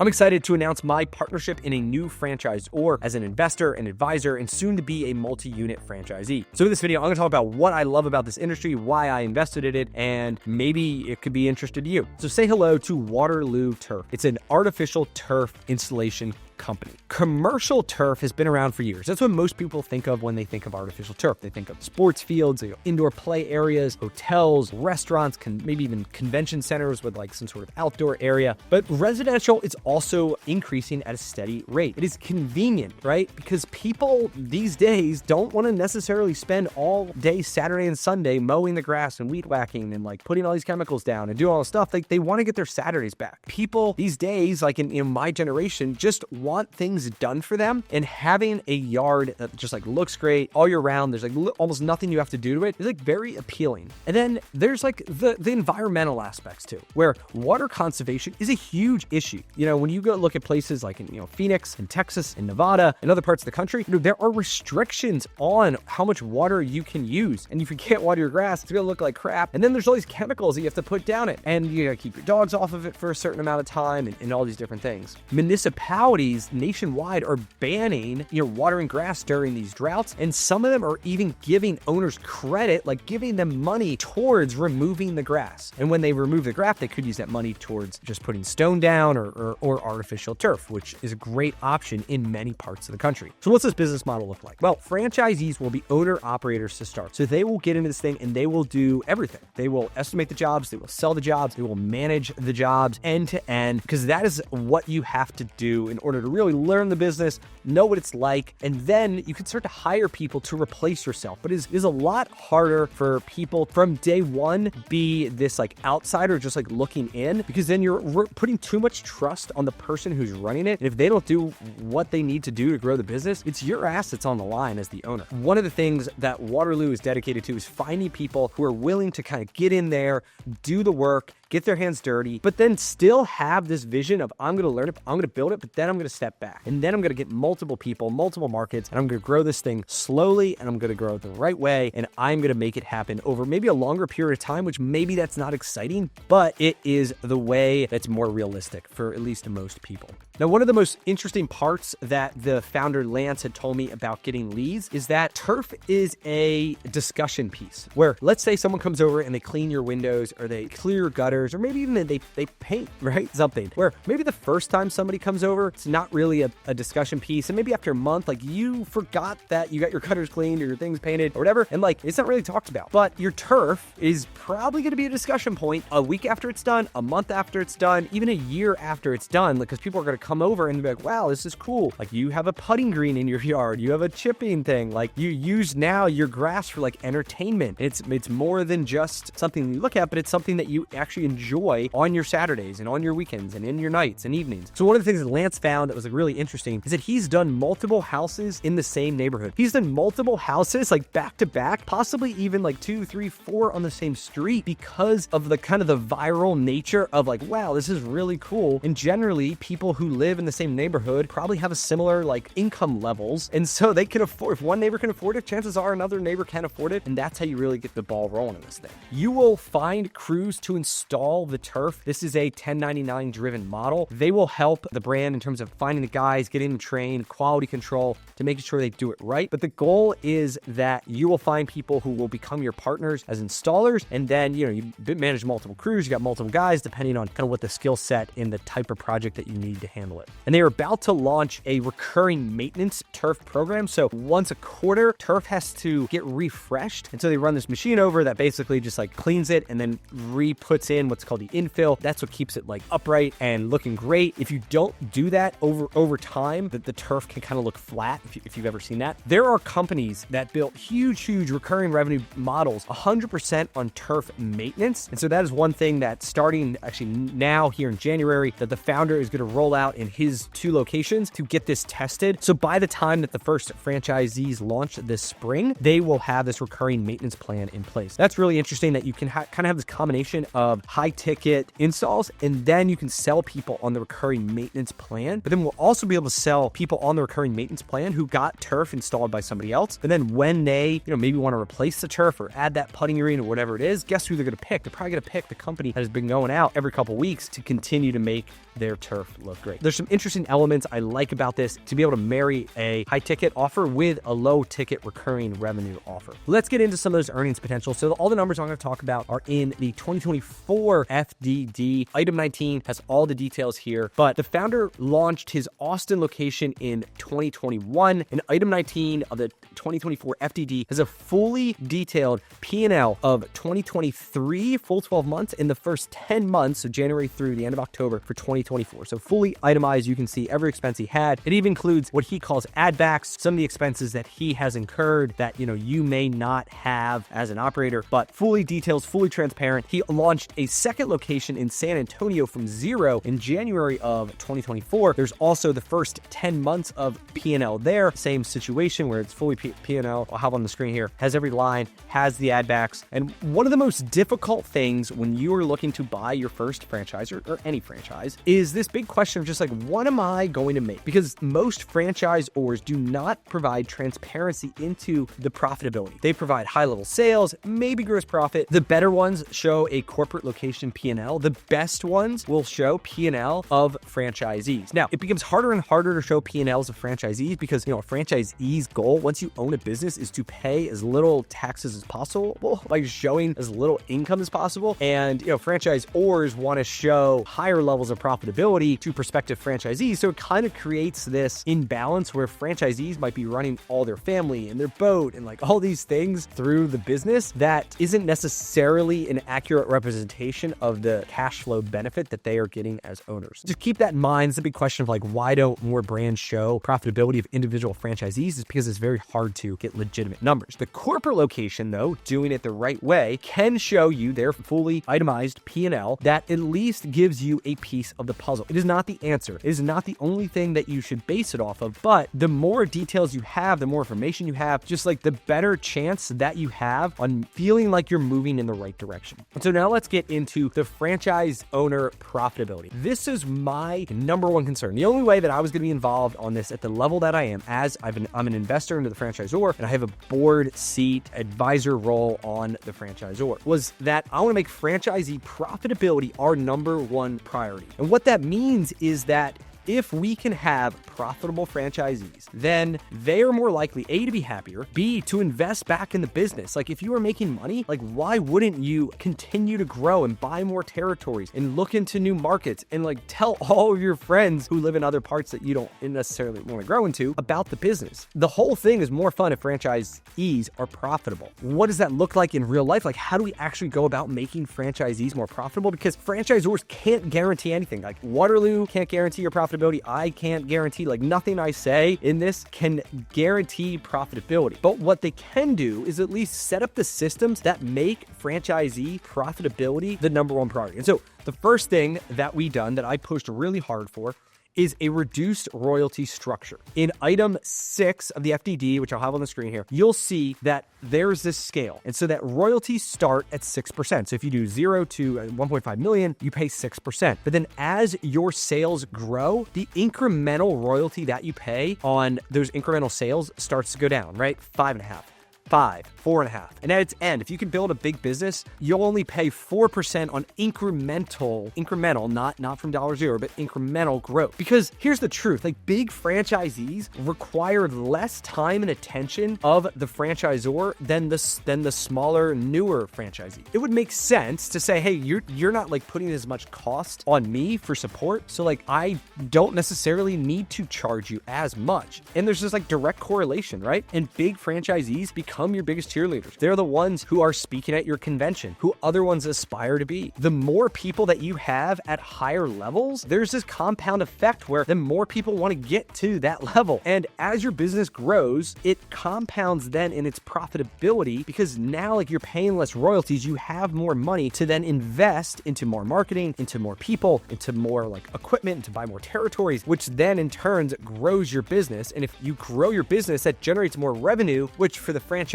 I'm excited to announce my partnership in a new franchise, or as an investor, an advisor, and soon to be a multi-unit franchisee. So in this video, I'm going to talk about what I love about this industry, why I invested in it, and maybe it could be interesting to you. So say hello to Waterloo Turf. It's an artificial turf installation company. Commercial turf has been around for years. That's what most people think of when they think of artificial turf. They think of sports fields, indoor play areas, hotels, restaurants, maybe even convention centers with like some sort of outdoor area. But residential is also increasing at a steady rate. It is convenient, right? Because people these days don't want to necessarily spend all day Saturday and Sunday mowing the grass and weed whacking and like putting all these chemicals down and doing all this stuff. Like they want to get their Saturdays back. People these days, like in my generation, just want things done for them, and having a yard that just like looks great all year round, there's like almost nothing you have to do to it, is like very appealing. And then there's like the environmental aspects too, where water conservation is a huge issue. When you go look at places like in Phoenix and Texas and Nevada and other parts of the country, there are restrictions on how much water you can use. And if you can't water your grass, it's gonna look like crap. And then there's all these chemicals that you have to put down it, and you gotta keep your dogs off of it for a certain amount of time, and all these different things. Municipalities nationwide are banning, watering grass during these droughts, and some of them are even giving owners credit, like giving them money towards removing the grass. And when they remove the grass, they could use that money towards just putting stone down or artificial turf, which is a great option in many parts of the country. So what's this business model look like? Well, franchisees will be owner operators to start. So they will get into this thing and they will do everything. They will estimate the jobs, they will sell the jobs, they will manage the jobs end to end, because that is what you have to do in order to really learn the business, know what it's like, and then you can start to hire people to replace yourself. But it is a lot harder for people from day one be this like outsider just like looking in, because then you're putting too much trust on the person who's running it. And if they don't do what they need to do to grow the business, it's your ass that's on the line as the owner. One of the things that Waterloo is dedicated to is finding people who are willing to kind of get in there, do the work, get their hands dirty, but then still have this vision of, I'm going to learn it, I'm going to build it, but then I'm going to step back. And then I'm going to get multiple people, multiple markets, and I'm going to grow this thing slowly, and I'm going to grow it the right way, and I'm going to make it happen over maybe a longer period of time, which maybe that's not exciting, but it is the way that's more realistic for at least most people. Now, one of the most interesting parts that the founder Lance had told me about getting leads is that turf is a discussion piece, where let's say someone comes over and they clean your windows, or they clear your gutters, or maybe even they paint, right? Something where maybe the first time somebody comes over, it's not really a discussion piece. And maybe after a month, like you forgot that you got your gutters cleaned or your things painted or whatever. And like, it's not really talked about, but your turf is probably going to be a discussion point a week after it's done, a month after it's done, even a year after it's done, because people are going to come over and be like, wow, this is cool. Like you have a putting green in your yard, you have a chipping thing, like you use now your grass for like entertainment. It's more than just something you look at, but it's something that you actually enjoy on your Saturdays and on your weekends and in your nights and evenings. So one of the things that Lance found that was like really interesting is that he's done multiple houses in the same neighborhood. He's done multiple houses like back to back, possibly even like 2, 3, 4 on the same street, because of the kind of the viral nature of like, wow, this is really cool. And generally people who live in the same neighborhood probably have a similar like income levels. And so they can afford, if one neighbor can afford it, chances are another neighbor can afford it. And that's how you really get the ball rolling in this thing. You will find crews to install the turf. This is a 1099 driven model. They will help the brand in terms of finding the guys, getting them trained, quality control, to making sure they do it right. But the goal is that you will find people who will become your partners as installers. And then, you manage multiple crews, you got multiple guys, depending on kind of what the skill set and the type of project that you need to handle it. And they are about to launch a recurring maintenance turf program. So once a quarter, turf has to get refreshed. And so they run this machine over that basically just like cleans it and then re-puts in what's called the infill. That's what keeps it like upright and looking great. If you don't do that over time, the turf can kind of look flat, if you've ever seen that. There are companies that built huge recurring revenue models 100% on turf maintenance. And so that is one thing that starting actually now here in January, that the founder is going to roll out in his 2 locations to get this tested. So by the time that the first franchisees launch this spring, they will have this recurring maintenance plan in place. That's really interesting that you can kind of have this combination of high ticket installs, and then you can sell people on the recurring maintenance plan. But then we'll also be able to sell people on the recurring maintenance plan who got turf installed by somebody else. And then when they, maybe want to replace the turf or add that putting green or whatever it is, guess who they're going to pick? They're probably going to pick the company that has been going out every couple weeks to continue to make their turf look great. There's some interesting elements I like about this to be able to marry a high ticket offer with a low ticket recurring revenue offer. Let's get into some of those earnings potential. So all the numbers I'm going to talk about are in the 2024 FDD. Item 19 has all the details here, but the founder launched his Austin location in 2021, and item 19 of the 2024 FDD has a fully detailed P&L of 2023 full 12 months in the first 10 months, so January through the end of October for 2024. So fully itemized, you can see every expense he had. It even includes what he calls add backs, some of the expenses that he has incurred that, you may not have as an operator, but fully details, fully transparent. He launched a second location in San Antonio from zero in January of 2024. There's also the first 10 months of P&L there. Same situation where it's fully P&L. I'll have on the screen here. Has every line, has the add backs. And one of the most difficult things when you are looking to buy your first franchise or any franchise is this big question of just like, what am I going to make? Because most franchisors do not provide transparency into the profitability. They provide high-level sales, maybe gross profit. The better ones show a corporate location P&L. The best ones will show P&L of franchisees. Now, it becomes harder and harder to show P&Ls of franchisees because, a franchisee's goal once you own a business is to pay as little taxes as possible by showing as little income as possible. And, franchisors want to show higher levels of profitability to prospective franchisees. So it kind of creates this imbalance where franchisees might be running all their family and their boat and like all these things through the business that isn't necessarily an accurate representation of the cash flow benefit that they are getting as owners. Just keep that in mind. It's a big question of like, why don't more brands show profitability of individual franchisees? Is because it's very hard to get legitimate numbers. The corporate location, though, doing it the right way, can show you their fully itemized P&L that at least gives you a piece of the puzzle. It is not the answer. It is not the only thing that you should base it off of, but the more details you have, the more information you have, just like the better chance that you have on feeling like you're moving in the right direction. And so now let's get into the franchise owner profitability. This is my number one concern. The only way that I was going to be involved on this at the level that I am, as I'm an investor into the franchisor and I have a board seat advisor role on the franchisor, was that I want to make franchisee profitability our number one priority. And what that means is that if we can have profitable franchisees, then they are more likely, A, to be happier, B, to invest back in the business. Like if you are making money, like why wouldn't you continue to grow and buy more territories and look into new markets and like tell all of your friends who live in other parts that you don't necessarily want to grow into about the business? The whole thing is more fun if franchisees are profitable. What does that look like in real life? Like how do we actually go about making franchisees more profitable? Because franchisors can't guarantee anything. Like Waterloo can't guarantee your profitability. I can't guarantee, like nothing I say in this can guarantee profitability. But what they can do is at least set up the systems that make franchisee profitability the number one priority. And so the first thing that we done that I pushed really hard for is a reduced royalty structure. In item 6 of the FDD, which I'll have on the screen here, you'll see that there's this scale. And so that royalties start at 6%. So if you do 0 to 1.5 million, you pay 6%. But then as your sales grow, the incremental royalty that you pay on those incremental sales starts to go down, right? 5.5. 5, 4.5. And at its end, if you can build a big business, you'll only pay 4% on incremental, not from $0, but incremental growth. Because here's the truth, like big franchisees require less time and attention of the franchisor than the smaller, newer franchisee. It would make sense to say, hey, you're not like putting as much cost on me for support. So like I don't necessarily need to charge you as much. And there's just like direct correlation, right? And big franchisees become your biggest cheerleaders. They're the ones who are speaking at your convention, who other ones aspire to be. The more people that you have at higher levels, there's this compound effect where the more people want to get to that level. And as your business grows, it compounds then in its profitability because now like you're paying less royalties, you have more money to then invest into more marketing, into more people, into more like equipment, to buy more territories, which then in turn grows your business. And if you grow your business, that generates more revenue, which for the franchisor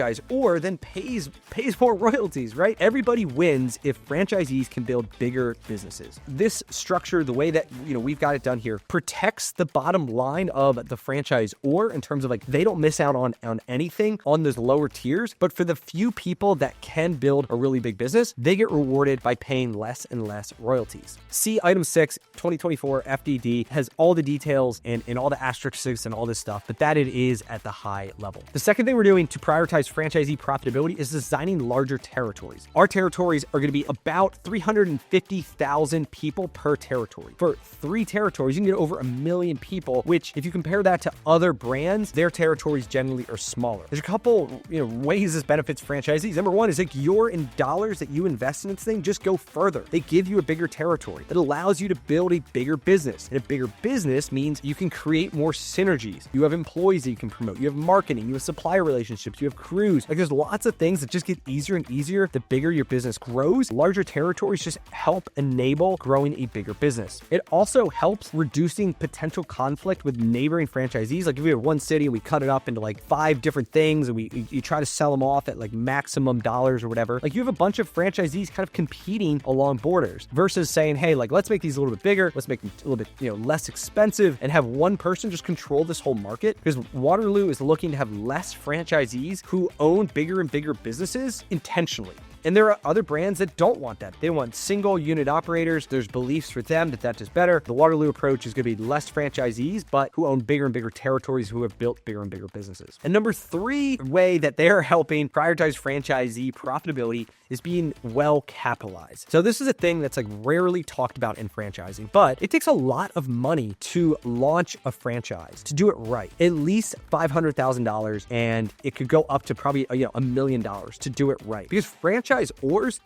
more than pays more royalties, right? Everybody wins if franchisees can build bigger businesses. This structure, the way that, we've got it done here, protects the bottom line of the franchisor in terms of like, they don't miss out on anything on those lower tiers, but for the few people that can build a really big business, they get rewarded by paying less and less royalties. See item 6, 2024 FDD has all the details and all the asterisks and all this stuff, but that it is at the high level. The second thing we're doing to prioritize franchisee profitability is designing larger territories. Our territories are going to be about 350,000 people per territory. For 3 territories, you can get over 1 million people, which if you compare that to other brands, their territories generally are smaller. There's a couple, ways this benefits franchisees. Number one is like your in dollars that you invest in this thing just go further. They give you a bigger territory. It allows you to build a bigger business. And a bigger business means you can create more synergies. You have employees that you can promote. You have marketing. You have supplier relationships. You have crews. Like there's lots of things that just get easier and easier the bigger your business grows. Larger territories just help enable growing a bigger business. It also helps reducing potential conflict with neighboring franchisees. Like if we have one city and we cut it up into like 5 different things and you try to sell them off at like maximum dollars or whatever, like you have a bunch of franchisees kind of competing along borders versus saying, hey, like let's make these a little bit bigger. Let's make them a little bit, less expensive and have one person just control this whole market, because Waterloo is looking to have less franchisees who own bigger and bigger businesses intentionally. And there are other brands that don't want that. They want single unit operators. There's beliefs for them that is better. The Waterloo approach is going to be less franchisees, but who own bigger and bigger territories, who have built bigger and bigger businesses. And number 3 way that they're helping prioritize franchisee profitability is being well capitalized. So this is a thing that's like rarely talked about in franchising, but it takes a lot of money to launch a franchise, to do it right. At least $500,000, and it could go up to probably $1 million to do it right. Because franchisors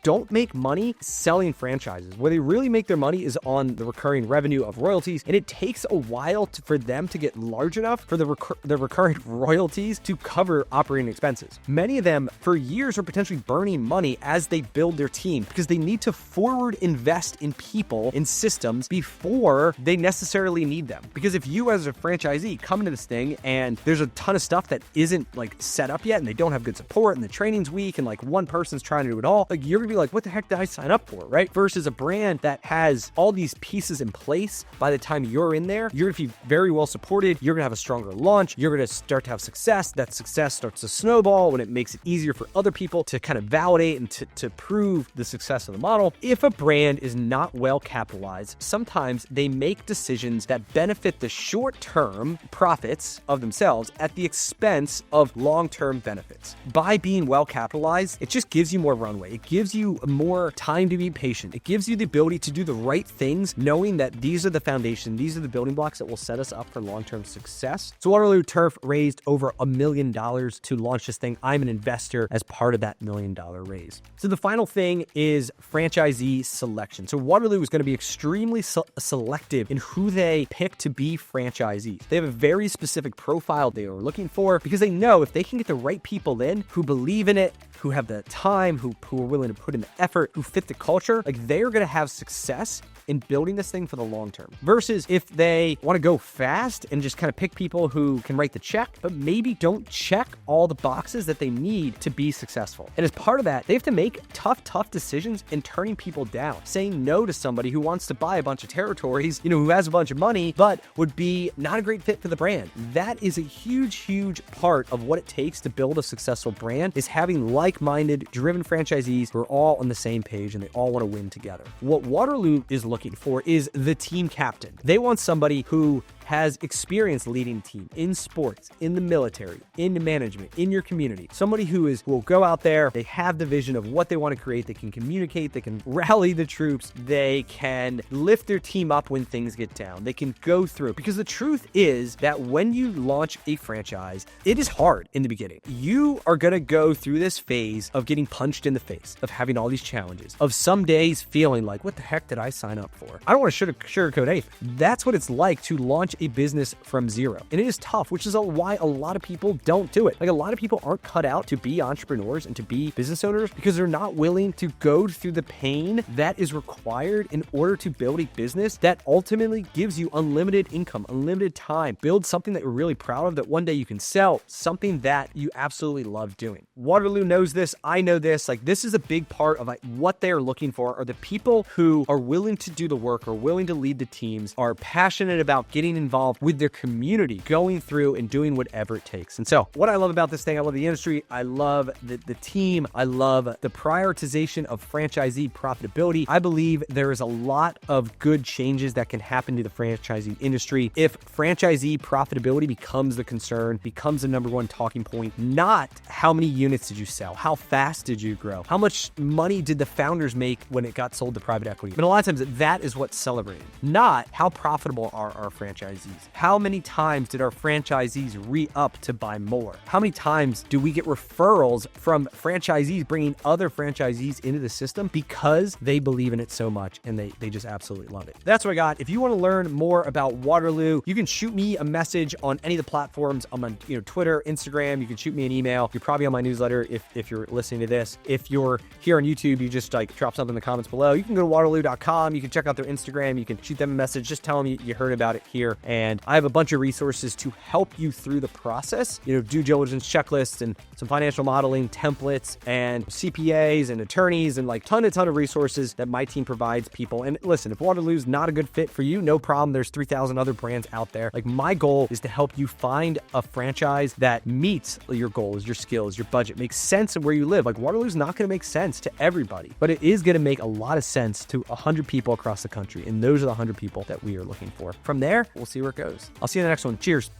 don't make money selling franchises. Where they really make their money is on the recurring revenue of royalties, and it takes a while for them to get large enough for the recurring royalties to cover operating expenses. Many of them for years are potentially burning money as they build their team because they need to forward invest in people, in systems before they necessarily need them. Because if you as a franchisee come into this thing and there's a ton of stuff that isn't like set up yet and they don't have good support and the training's weak and like one person's trying to do it all, like you're gonna be like, what the heck did I sign up for, right? Versus a brand that has all these pieces in place. By the time you're in there, you're gonna be very well supported. You're gonna have a stronger launch. You're gonna start to have success. That success starts to snowball when it makes it easier for other people to kind of validate and to prove the success of the model. If a brand is not well capitalized, sometimes they make decisions that benefit the short-term profits of themselves at the expense of long-term benefits. By being well capitalized, it just gives you more runway. It gives you more time to be patient. It gives you the ability to do the right things, knowing that these are the foundation, these are the building blocks that will set us up for long-term success. So Waterloo Turf raised over $1 million to launch this thing. I'm an investor as part of that $1 million raise. So the final thing is franchisee selection. So Waterloo is going to be extremely selective in who they pick to be franchisees. They have a very specific profile they are looking for because they know if they can get the right people in who believe in it, who have the time, who are willing to put in the effort, who fit the culture, like they're going to have success in building this thing for the long term. Versus if they want to go fast and just kind of pick people who can write the check, but maybe don't check all the boxes that they need to be successful. And as part of that, they have to make tough decisions in turning people down, saying no to somebody who wants to buy a bunch of territories, who has a bunch of money, but would be not a great fit for the brand. That is a huge part of what it takes to build a successful brand, is having like-minded, driven franchisees who are all on the same page and they all want to win together. What Waterloo is looking for is the team captain. They want somebody who has experience leading a team in sports, in the military, in management, in your community. Somebody who will go out there, they have the vision of what they want to create, they can communicate, they can rally the troops, they can lift their team up when things get down, they can go through. Because the truth is that when you launch a franchise, it is hard in the beginning. You are going to go through this phase of getting punched in the face, of having all these challenges, of some days feeling like, what the heck did I sign up for? I don't want to sugarcoat anything. That's what it's like to launch a business from zero. And it is tough, which is why a lot of people don't do it. Like, a lot of people aren't cut out to be entrepreneurs and to be business owners because they're not willing to go through the pain that is required in order to build a business that ultimately gives you unlimited income, unlimited time, build something that you're really proud of that one day you can sell, something that you absolutely love doing. Waterloo knows this. I know this. Like, this is a big part of what they're looking for are the people who are willing to do the work, are willing to lead the teams, are passionate about getting involved with their community, going through and doing whatever it takes. And so what I love about this thing, I love the industry. I love the team. I love the prioritization of franchisee profitability. I believe there is a lot of good changes that can happen to the franchisee industry if franchisee profitability becomes the concern, becomes the number one talking point, not how many units did you sell, how fast did you grow, how much money did the founders make when it got sold to private equity. But a lot of times that is what's celebrated, not how profitable are our franchisees. How many times did our franchisees re-up to buy more? How many times do we get referrals from franchisees bringing other franchisees into the system because they believe in it so much and they just absolutely love it? That's what I got. If you want to learn more about Waterloo, you can shoot me a message on any of the platforms. I'm on Twitter, Instagram. You can shoot me an email. You're probably on my newsletter if you're listening to this. If you're here on YouTube, you just drop something in the comments below. You can go to waterloo.com. You can check out their Instagram. You can shoot them a message. Just tell them you heard about it here. And I have a bunch of resources to help you through the process. Due diligence checklists and some financial modeling templates and CPAs and attorneys and ton of resources that my team provides people. And listen, if Waterloo's not a good fit for you, no problem. There's 3,000 other brands out there. My goal is to help you find a franchise that meets your goals, your skills, your budget, makes sense of where you live. Waterloo's not going to make sense to everybody, but it is going to make a lot of sense to 100 people across the country. And those are the 100 people that we are looking for. From there, we'll see where it goes. I'll see you in the next one. Cheers.